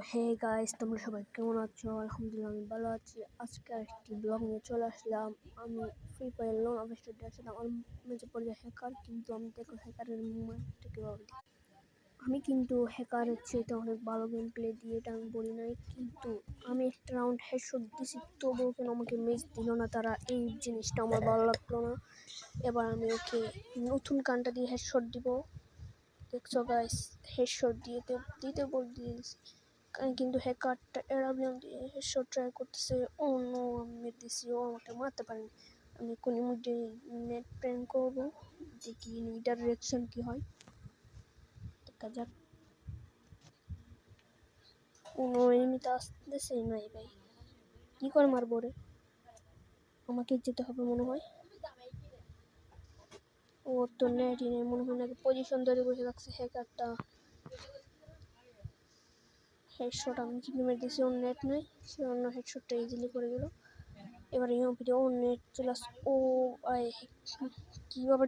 Hey guys, তোমরা সবাই কেমন আছো? আলহামদুলিল্লাহ আমি ভালো আছি। আজকে আরেকটি ব্লগ নিয়ে চলে আসলাম। আমি ফ্রি ফায়ার লোন অবস্থাতে আসলাম। আমার মেজে পড়ে হ্যাকার, কিন্তু আমি দেখো হ্যাকারের মুভমেন্টটা কীভাবে দিই। আমি কিন্তু হ্যাকারের চেয়ে অনেক ভালো গেম প্লে দিয়ে এটা আমি বলি নাই, কিন্তু আমি একটা রাউন্ড হেডশট দিছি, তবুও কেন আমাকে ম্যাচ দিল না তারা, এই জিনিসটা আমার ভালো লাগলো না। এবার আমি ওকে নতুন গানটা দিয়ে হেডশট দিব। দেখছো গাইস, হেডশট দিতে বল দিয়েছি, কিন্তু হ্যাকারটা এরাবিয়ান দিয়ে হেডশট ট্রাই করতেছে। ও নো, আমি মেরে দিছি, ও আমাকে মারতে পারেনি। আমি কোন মধ্যে নেট প্র্যাঙ্ক করবো, দেখি এটার রিয়াকশন কি হয়, দেখা যাক। কোনো এনিমিতে আসতেছে নাই ভাই, কি করে মারবো রে? আমাকে যেতে হবে মনে হয়। ও তো নেটই নেই মনে হয়, নাকি পজিশন ধরে বসে রাখছে হ্যাকারটা। হেডশট আমি কি মেরে দিয়েছি, ওর নেট নেই, সে অন্য হেডশটটা ইজিলি করে গেল। এবার এই ভিডিও ওর নেট চলে আসছে। ও কীভাবে